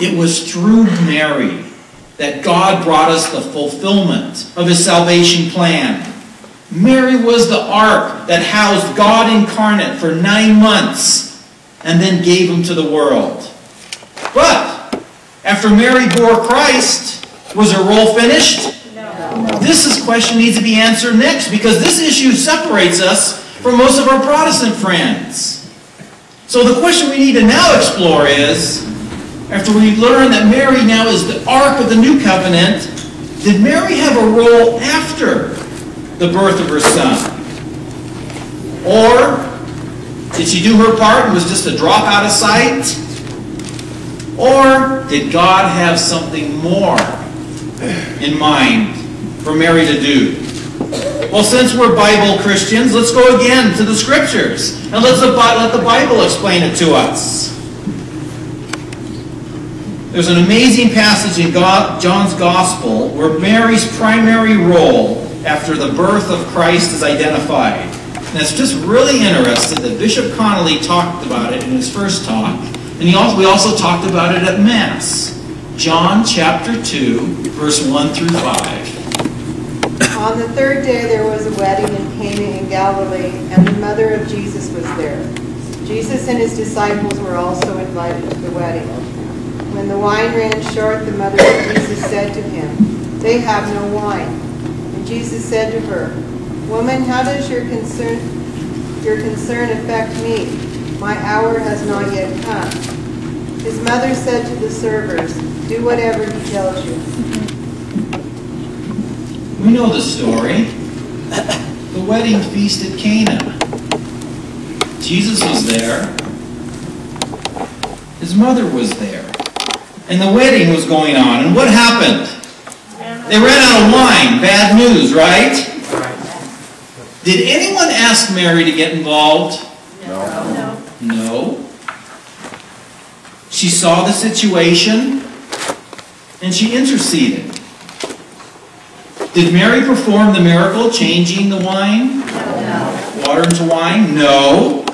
It was through Mary that God brought us the fulfillment of His salvation plan. Mary was the ark that housed God incarnate for 9 months and then gave Him to the world. But after Mary bore Christ, was her role finished? No. This question needs to be answered next, because this issue separates us from most of our Protestant friends. So the question we need to now explore is, after we learn that Mary now is the ark of the new covenant, did Mary have a role after the birth of her son? Or did she do her part and was just a drop out of sight? Or did God have something more in mind for Mary to do? Well, since we're Bible Christians, let's go again to the Scriptures. And let the Bible explain it to us. There's an amazing passage in John's Gospel where Mary's primary role after the birth of Christ is identified. And it's just really interesting that Bishop Connolly talked about it in his first talk. And we also talked about it at Mass. John chapter 2, verse 1 through 5. On the third day there was a wedding in Cana in Galilee, and the mother of Jesus was there. Jesus and his disciples were also invited to the wedding. When the wine ran short, the mother of Jesus said to him, "They have no wine." And Jesus said to her, "Woman, how does your concern affect me? My hour has not yet come." His mother said to the servers, "Do whatever he tells you." We know the story. The wedding feast at Cana. Jesus was there. His mother was there. And the wedding was going on. And what happened? They ran out of wine. Bad news, right? Did anyone ask Mary to get involved? No. She saw the situation and she interceded. Did Mary perform the miracle, changing the wine? No. Water into wine? No.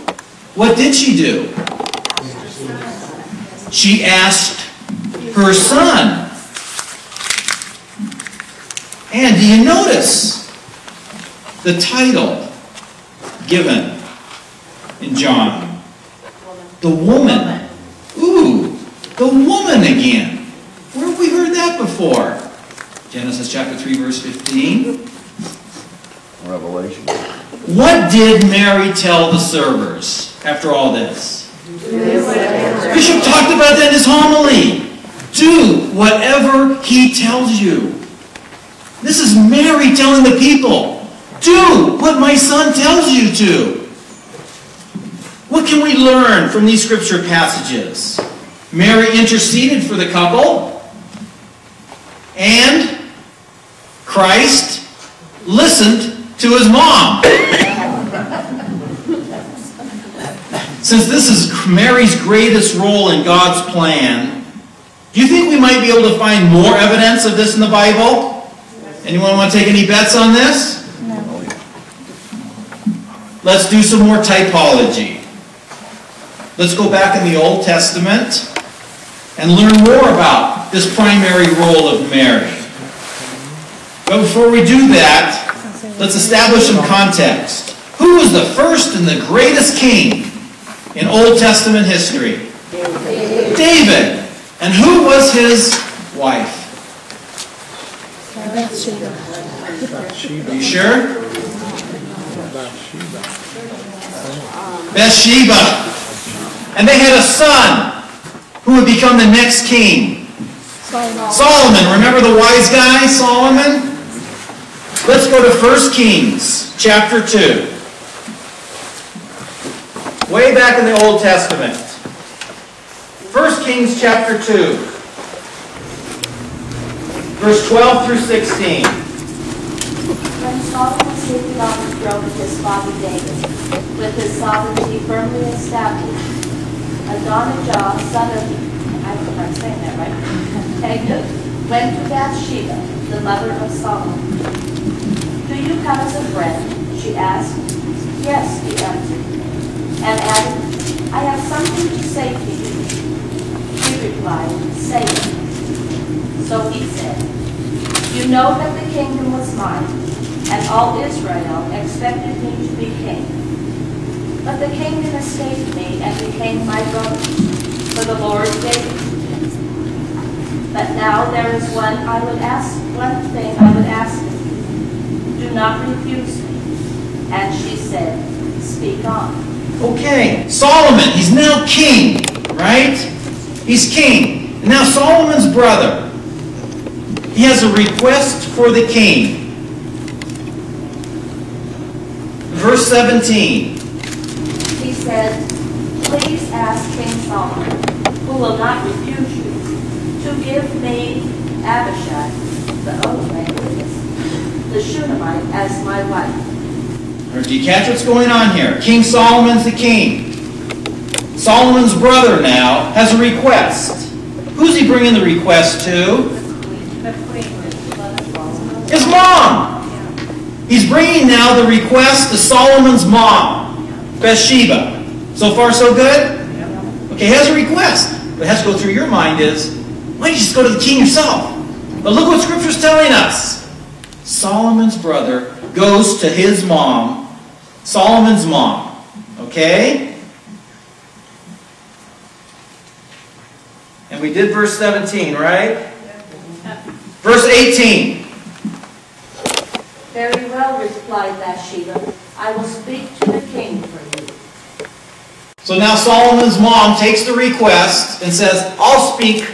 What did she do? She asked her son. And do you notice the title given in John? The woman. Ooh, the woman again. Where have we heard that before? Genesis chapter 3, verse 15. Revelation. What did Mary tell the servers after all this? Bishop talked about that in his homily. Do whatever he tells you. This is Mary telling the people, do what my son tells you to. What can we learn from these scripture passages? Mary interceded for the couple, and Christ listened to his mom. Since this is Mary's greatest role in God's plan, do you think we might be able to find more evidence of this in the Bible? Anyone want to take any bets on this? No. Let's do some more typology. Let's go back in the Old Testament and learn more about this primary role of Mary. But before we do that, let's establish some context. Who was the first and the greatest king in Old Testament history? David. And who was his wife? Are you sure? Bathsheba. And they had a son who would become the next king. Solomon. Remember the wise guy, Solomon? Let's go to 1 Kings chapter 2. Way back in the Old Testament. 1 Kings chapter 2. Verse 12 through 16. When Solomon was seated on the throne of his father David, with his sovereignty firmly established, Adonijah, son of, I hope I'm saying that right, Haggith, went to Bathsheba, the mother of Solomon. "Do you come as a friend?" she asked. "Yes," he answered, and added, "I have something to say to you." She replied, "Say it." So he said, "You know that the kingdom was mine, and all Israel expected me to be king. But the kingdom escaped me and became my brother, for the Lord gave it to me. But now there is one thing I would ask of you. Do not refuse me." And she said, "Speak on." Okay, Solomon, he's now king, right? He's king. And now Solomon's brother, he has a request for the king. Verse 17. He said, "Please ask King Solomon, who will not refuse you, to give me Abishai, the Shunammite, as my wife." Do you catch what's going on here? King Solomon's the king. Solomon's brother now has a request. Who's he bringing the request to? His mom. He's bringing now the request to Solomon's mom, Bathsheba. So far, so good? Okay, he has a request. What has to go through your mind is, why don't you just go to the king yourself? But look what Scripture's telling us. Solomon's brother goes to his mom, Solomon's mom. Okay? And we did verse 17, right? Verse 18. "Very well," replied Bathsheba, "I will speak to the king for you." So now Solomon's mom takes the request and says, "I'll speak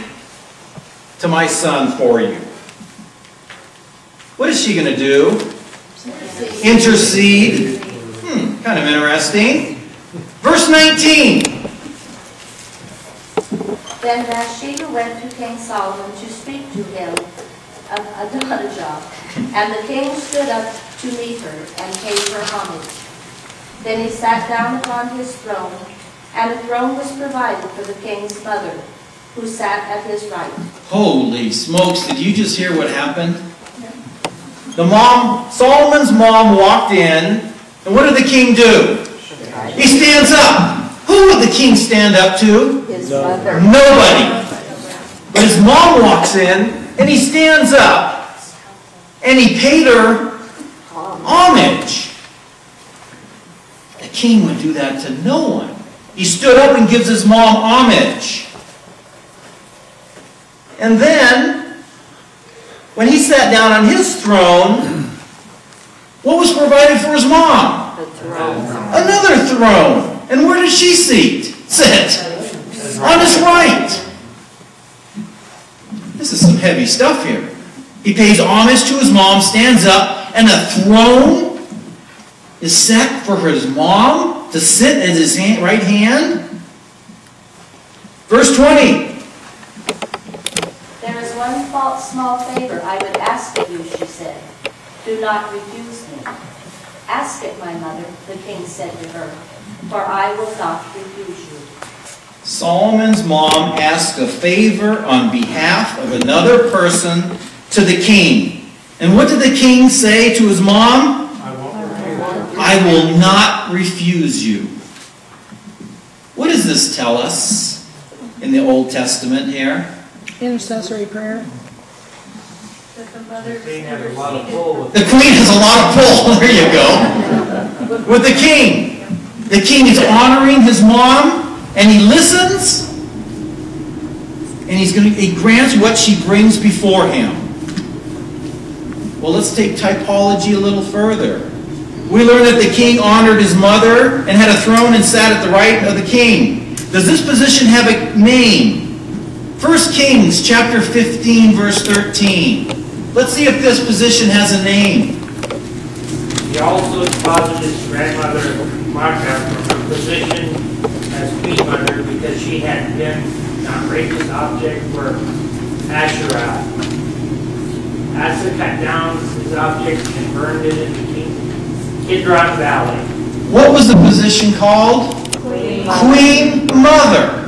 to my son for you." What is she going to do? Intercede. Kind of interesting. Verse 19. Then Bathsheba went to King Solomon to speak to him of Adonijah, and the king stood up to meet her and paid her homage. Then he sat down upon his throne, and a throne was provided for the king's mother, who sat at his right. Holy smokes, did you just hear what happened? Solomon's mom walked in, and what did the king do? He stands up. Who would the king stand up to? His mother. Nobody. But his mom walks in, and he stands up, and he paid her homage. The king would do that to no one. He stood up and gives his mom homage. And then, when he sat down on his throne, what was provided for his mom? The throne. Another throne. And where did she sit? On his right. This is some heavy stuff here. He pays homage to his mom, stands up, and a throne is set for his mom to sit at his right hand. Verse 20. "There is one small favor I would ask of you," she said. "Do not refuse me." "Ask it, my mother," the king said to her, "for I will not refuse you." Solomon's mom asked a favor on behalf of another person to the king. And what did the king say to his mom? "I will not refuse you." What does this tell us in the Old Testament here? Intercessory prayer. The queen has a lot of pull. There you go. With the king. The king is honoring his mom, and he listens, and he grants what she brings before him. Well, let's take typology a little further. We learn that the king honored his mother and had a throne and sat at the right of the king. Does this position have a name? 1 Kings chapter 15, verse 13. Let's see if this position has a name. He also deposited his grandmother Martha from her position as queen mother because she had been an outrageous object for Asherah. Asa cut down his object and burned it in the Kidron Valley. What was the position called? Queen. Queen Mother.